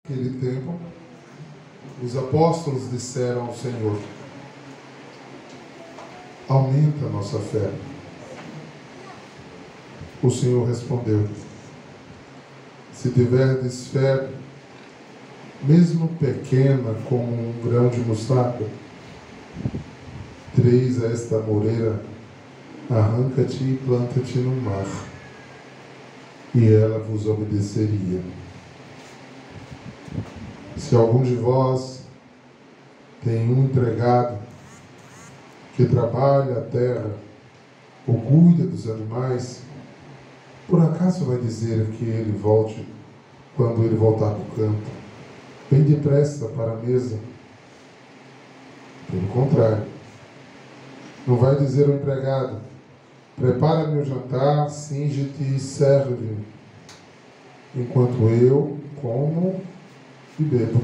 Naquele tempo, os apóstolos disseram ao Senhor: aumenta a nossa fé. O Senhor respondeu: se tiverdes fé, mesmo pequena como um grão de mostarda, direis a esta moreira: arranca-te e planta-te no mar, e ela vos obedeceria. Se algum de vós tem um empregado que trabalha a terra ou cuida dos animais, por acaso vai dizer que ele volte, quando ele voltar do campo, bem depressa para a mesa? Pelo contrário, não vai dizer ao empregado: prepara-me o jantar, cinge-te e serve-me, enquanto eu como e bebo.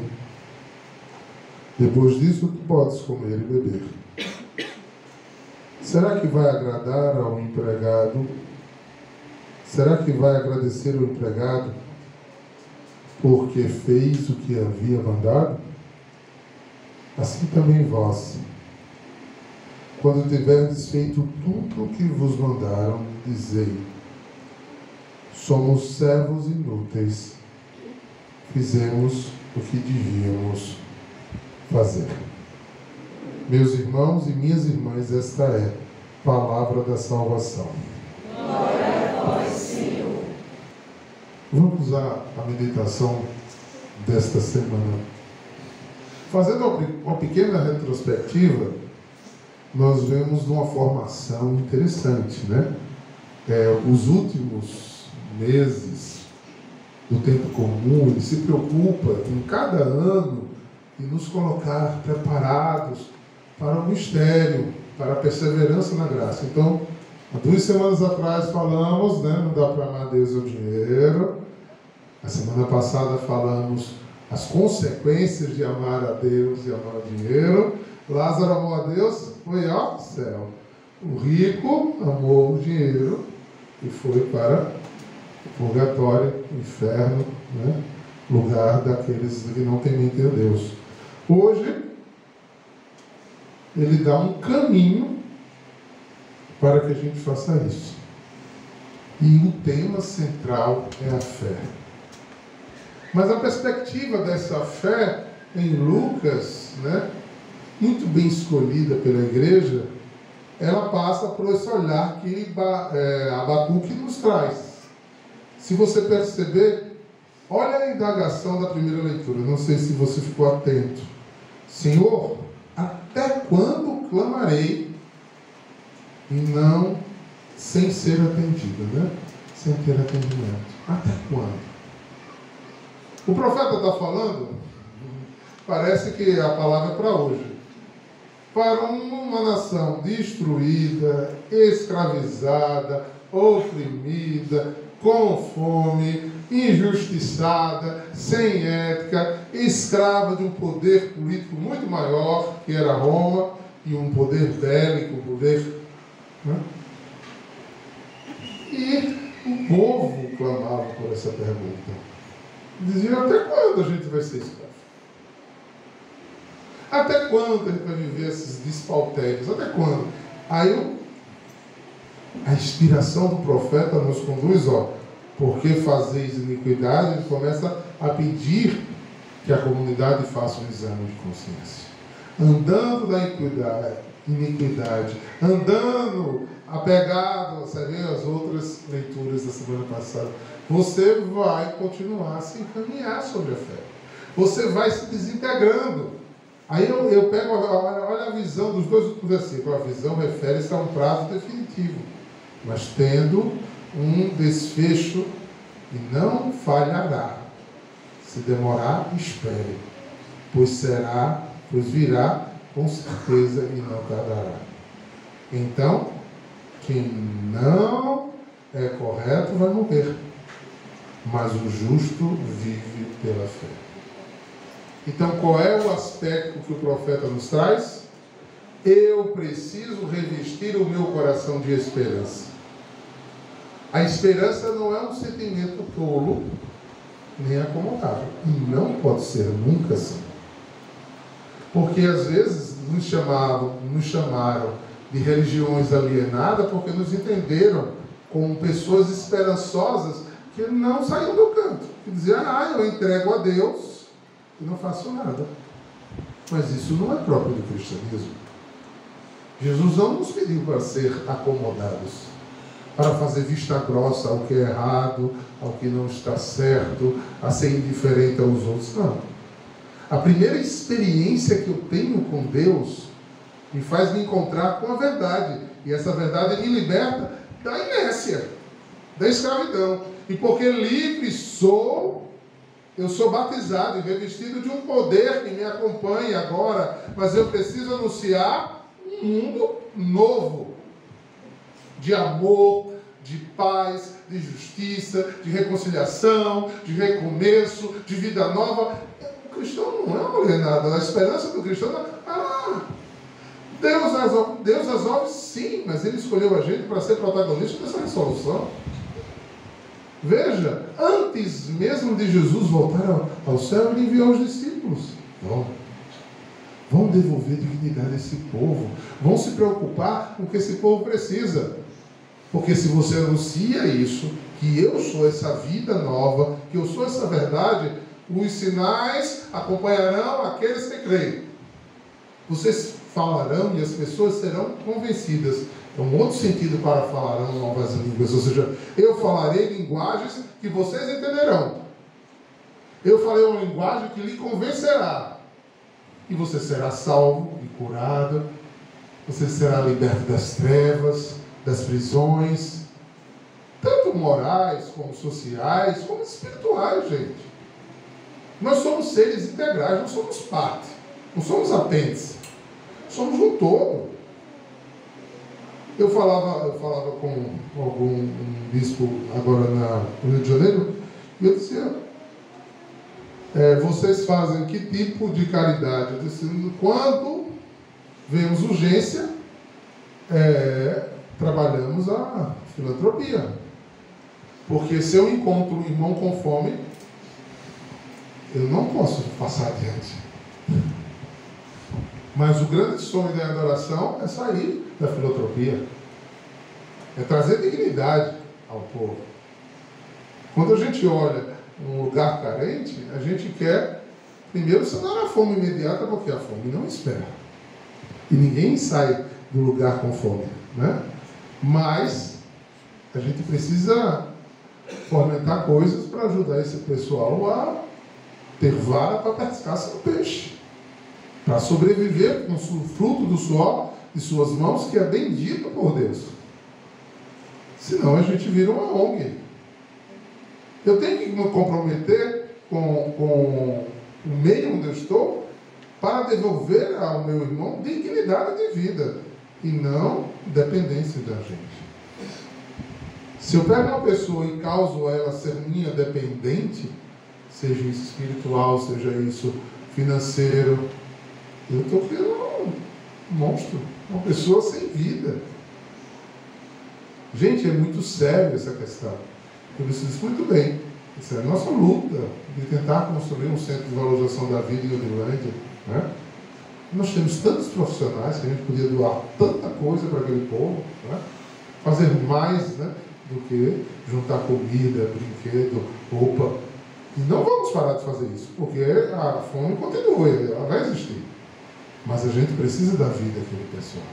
Depois disso, tu podes comer e beber. Será que vai agradar ao empregado? Será que vai agradecer ao empregado porque fez o que havia mandado? Assim também vós, quando tiverdes feito tudo o que vos mandaram, dizei: somos servos inúteis, fizemos o que devíamos fazer. Meus irmãos e minhas irmãs, esta é a palavra da salvação. Glória a vós, Senhor. Vamos à meditação desta semana. Fazendo uma pequena retrospectiva, nós vemos uma formação interessante, né? Os últimos meses do tempo comum, ele se preocupa em cada ano de nos colocar preparados para o mistério, para a perseverança na graça. Então, há 2 semanas atrás falamos, né, não dá para amar Deus e o dinheiro. A semana passada falamos as consequências de amar a Deus e amar o dinheiro. Lázaro amou a Deus, foi ao céu. O rico amou o dinheiro e foi para o purgatório, o inferno, né? Lugar daqueles que não tementem a Deus. Hoje, ele dá um caminho para que a gente faça isso. E o tema central é a fé. Mas a perspectiva dessa fé em Lucas, né, muito bem escolhida pela igreja, ela passa por esse olhar que Abacuque nos traz. Se você perceber, olha a indagação da primeira leitura. Não sei se você ficou atento. Senhor, até quando clamarei e não sem ser atendido, né? Sem ter atendimento. Até quando? O profeta está falando, parece que a palavra é para hoje. Para uma nação destruída, escravizada, oprimida, com fome, injustiçada, sem ética, escrava de um poder político muito maior, que era Roma, e um poder bélico, um poder... né? E o povo clamava por essa pergunta. Dizia: até quando a gente vai ser escravo? Até quando a gente vai viver esses despautérios? Até quando? Aí a inspiração do profeta nos conduz, porque fazeis iniquidade, ele começa a pedir que a comunidade faça um exame de consciência. Andando da iniquidade, andando apegado, você vê as outras leituras da semana passada, você vai continuar a se encaminhar sobre a fé. Você vai se desintegrando. Aí eu pego, olha a visão dos 2 últimos versículos. A visão refere-se a um prazo definitivo, mas tendo um desfecho e não falhará. Se demorar, espere, pois virá com certeza e não tardará. Então, quem não é correto vai morrer, mas o justo vive pela fé. Então, qual é o aspecto que o profeta nos traz? Eu preciso revestir o meu coração de esperança. A esperança não é um sentimento tolo, nem acomodado. E não pode ser nunca assim. Porque às vezes nos chamaram de religiões alienadas porque nos entenderam como pessoas esperançosas que não saíam do canto. Que diziam, eu entrego a Deus e não faço nada. Mas isso não é próprio do cristianismo. Jesus não nos pediu para ser acomodados, para fazer vista grossa ao que é errado, ao que não está certo, a ser indiferente aos outros. Não. A primeira experiência que eu tenho com Deus me faz me encontrar com a verdade. E essa verdade me liberta da inércia, da escravidão. E porque livre sou, eu sou batizado e revestido de um poder que me acompanha agora, mas eu preciso anunciar um mundo novo, de amor, de paz, de justiça, de reconciliação, de recomeço, de vida nova. O cristão não é alienado. A esperança do cristão não Deus resolve sim, mas Ele escolheu a gente para ser protagonista dessa resolução. Veja, antes mesmo de Jesus voltar ao céu, Ele enviou os discípulos. Vão devolver dignidade a esse povo. Vão se preocupar com o que esse povo precisa. Porque se você anuncia isso, que eu sou essa vida nova, que eu sou essa verdade, os sinais acompanharão aqueles que creem. Vocês falarão e as pessoas serão convencidas. É um outro sentido para falarão novas línguas. Ou seja, eu falarei linguagens que vocês entenderão. Eu falei uma linguagem que lhe convencerá. E você será salvo e curado. Você será liberto das trevas, das prisões, tanto morais, como sociais, como espirituais, gente. Nós somos seres integrais, não somos parte, não somos apêndice, somos um todo. Eu falava com um bispo agora no Rio de Janeiro, e eu dizia, vocês fazem que tipo de caridade? Eu disse, quando vemos urgência, trabalhamos a filantropia. Porque se eu encontro um irmão com fome, eu não posso passar adiante. Mas o grande sonho da adoração é sair da filantropia. É trazer dignidade ao povo. Quando a gente olha um lugar carente, a gente quer primeiro sanar a fome imediata, porque a fome não espera. E ninguém sai do lugar com fome, né? Mas a gente precisa fomentar coisas para ajudar esse pessoal a ter vara para pescar seu peixe, para sobreviver com o fruto do suor de suas mãos, que é bendito por Deus. Senão a gente vira uma ONG. Eu tenho que me comprometer com o meio onde eu estou para devolver ao meu irmão dignidade de vida e não dependência da gente. Se eu pego uma pessoa e causo ela ser minha dependente, seja isso espiritual, seja isso financeiro, eu estou criando um monstro, uma pessoa sem vida. Gente, é muito sério essa questão. Eu disse isso muito bem. Isso é a nossa luta de tentar construir um centro de valorização da vida em Uberlândia, né? Nós temos tantos profissionais que a gente podia doar tanta coisa para aquele povo, né? Fazer mais, né, do que juntar comida, brinquedo, roupa. E não vamos parar de fazer isso, porque a fome continua, ela vai existir. Mas a gente precisa da vida daquele pessoal.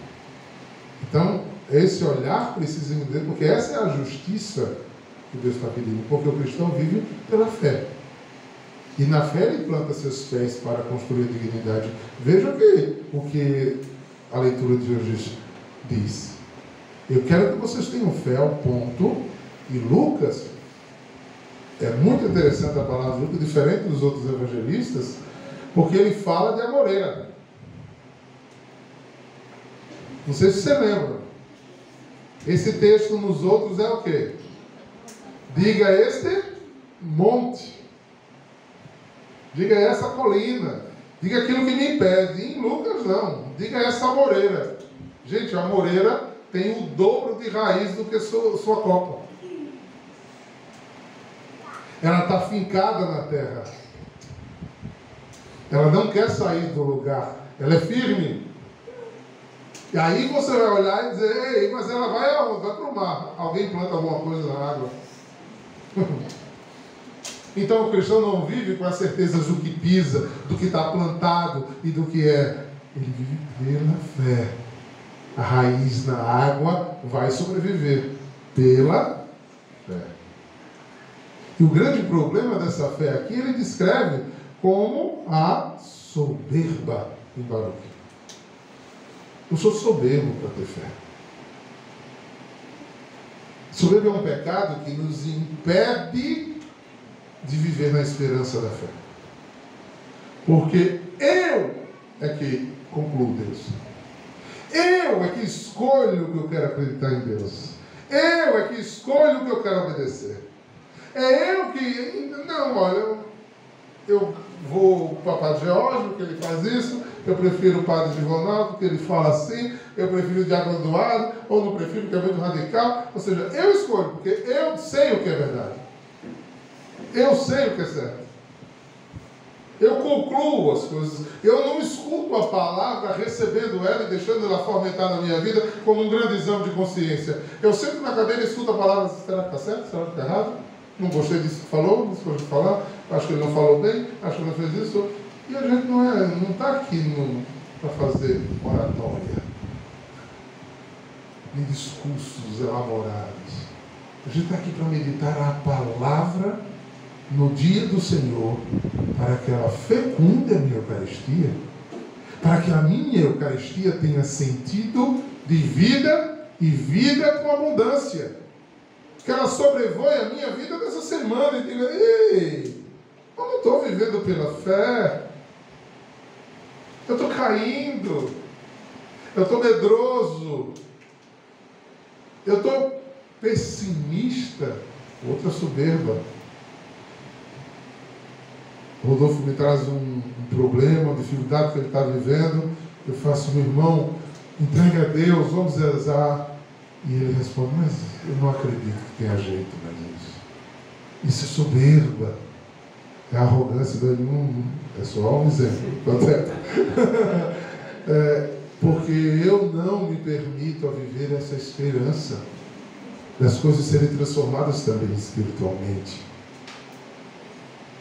Então, esse olhar precisa entender, porque essa é a justiça que Deus está pedindo, porque o cristão vive pela fé. E na fé ele planta seus pés para construir a dignidade. Veja o que a leitura de hoje diz. Eu quero que vocês tenham fé ao ponto, e Lucas, é muito interessante a palavra de Lucas, diferente dos outros evangelistas, porque ele fala de amoreira. Não sei se você lembra. Esse texto nos outros é o quê? Diga este monte. Diga essa colina. Diga aquilo que me impede. Em Lucas não. Diga essa amoreira. Gente, a amoreira tem o dobro de raiz do que sua copa. Ela está fincada na terra. Ela não quer sair do lugar. Ela é firme. E aí você vai olhar e dizer, ei, mas ela vai aonde? Vai para o mar. Alguém planta alguma coisa na água. Então o cristão não vive com as certezas do que pisa, do que está plantado e do que é. Ele vive pela fé. A raiz na água vai sobreviver pela fé. E o grande problema dessa fé aqui, ele descreve como a soberba em Baruque. Eu sou soberbo para ter fé. Soberba é um pecado que nos impede de viver na esperança da fé. Porque eu é que concluo Deus. Eu é que escolho o que eu quero acreditar em Deus. Eu é que escolho o que eu quero obedecer. É eu que... Não, olha, eu vou para o Padre Geórgio, que ele faz isso. Eu prefiro o Padre Gironaldo, que ele fala assim. Eu prefiro o Diácono Eduardo, ou não prefiro, que é muito radical. Ou seja, eu escolho, porque eu sei o que é verdade. Eu sei o que é certo. Eu concluo as coisas. Eu não escuto a palavra, recebendo ela e deixando ela fomentar na minha vida como um grande exame de consciência. Eu sento na cadeira e escuto a palavra. Será que está certo? Será que está errado? Não gostei disso que falou, não gostei de falar. Acho que ele não falou bem. Acho que ele não fez isso. E a gente não está aqui para fazer oratória. Nem discursos elaborados. A gente está aqui para meditar a palavra no dia do Senhor, para que ela fecunde a minha Eucaristia, para que a minha Eucaristia tenha sentido de vida e vida com abundância, que ela sobrevoe a minha vida dessa semana e diga, ei, eu não estou vivendo pela fé, eu estou caindo, eu estou medroso, eu estou pessimista, outra soberba. Rodolfo me traz um problema, uma dificuldade que ele está vivendo. Eu faço, meu irmão, entregue a Deus, vamos rezar. E ele responde, mas eu não acredito que tenha jeito mais isso. Isso é soberba. É arrogância do mundo. É só um exemplo, tá certo? Porque eu não me permito a viver essa esperança das coisas serem transformadas também espiritualmente.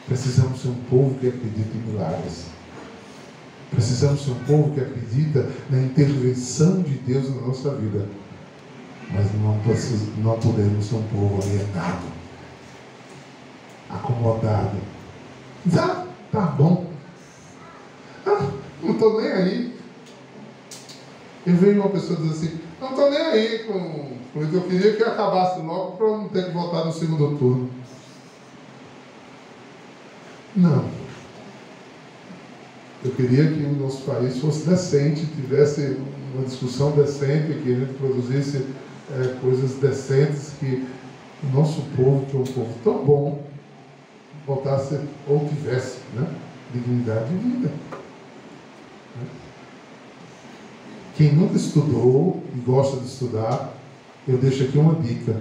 Precisamos ser um povo que acredita em milagres. Precisamos ser um povo que acredita na intervenção de Deus na nossa vida. Mas não podemos ser um povo alienado, acomodado. Tá bom. Não estou nem aí. Eu vejo uma pessoa dizer assim, não estou nem aí com isso. Eu queria que acabasse logo para não ter que voltar no segundo turno. Não. Eu queria que o nosso país fosse decente, tivesse uma discussão decente, que a gente produzisse coisas decentes, que o nosso povo, que é um povo tão bom, voltasse ou tivesse, dignidade de vida. Quem nunca estudou e gosta de estudar, eu deixo aqui uma dica.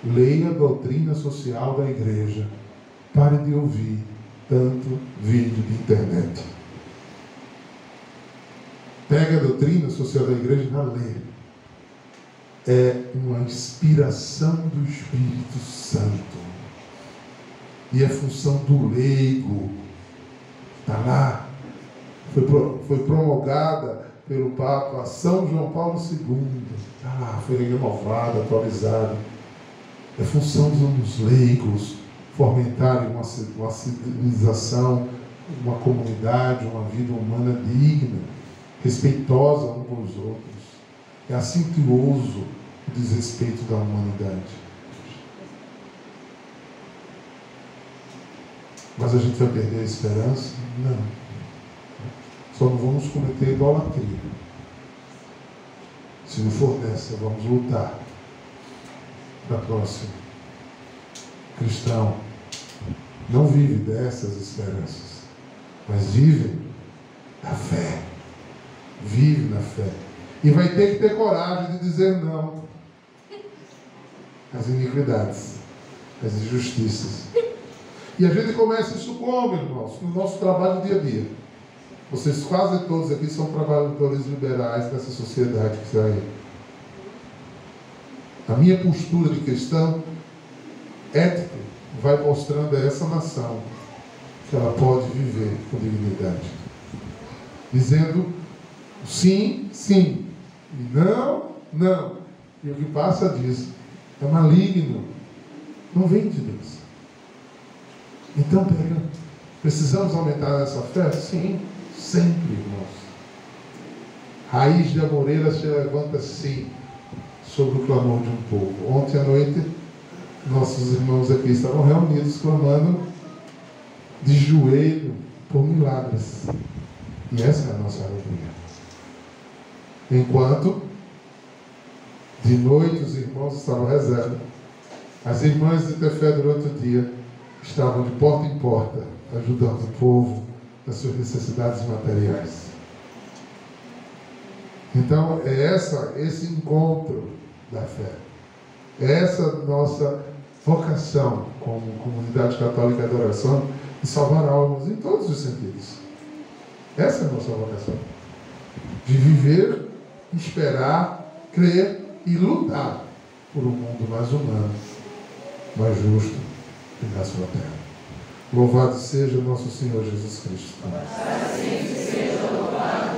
Leia a doutrina social da igreja. Pare de ouvir tanto vídeo de internet. Pega a doutrina social da igreja e vai ler. É uma inspiração do Espírito Santo. E é função do leigo. Está lá. Foi promulgada pelo Papa São João Paulo II. Está lá, foi renovada, atualizada. É função dos leigos fomentarem uma civilização, uma comunidade, uma vida humana digna, respeitosa uns com os outros. É assim que eu ouso o desrespeito da humanidade. Mas a gente vai perder a esperança? Não. Só não vamos cometer idolatria. Se não for dessa, vamos lutar para a próxima. Cristão não vive dessas esperanças, mas vive da fé. Vive na fé. E vai ter que ter coragem de dizer não às iniquidades, às injustiças. E a gente começa isso como, irmãos? No nosso trabalho dia a dia. Vocês quase todos aqui são trabalhadores liberais dessa sociedade que está aí. A minha postura de cristão ética vai mostrando a essa nação que ela pode viver com dignidade. Dizendo sim, sim. E não, não. E o que passa disso é maligno. Não vem de Deus. Então, precisamos aumentar essa fé? Sim, sempre, irmãos. Raiz de amoreira se levanta sim sobre o clamor de um povo. Ontem à noite, nossos irmãos aqui estavam reunidos clamando de joelho por milagres. E essa é a nossa alegria. Enquanto de noite os irmãos estavam rezando, as irmãs de ter fé durante o dia estavam de porta em porta, ajudando o povo nas suas necessidades materiais. Então, é esse encontro da fé. É essa nossa vocação como comunidade católica de adoração de salvar almas em todos os sentidos. Essa é a nossa vocação. De viver, esperar, crer e lutar por um mundo mais humano, mais justo e na sua terra. Louvado seja o nosso Senhor Jesus Cristo. Assim seja louvado.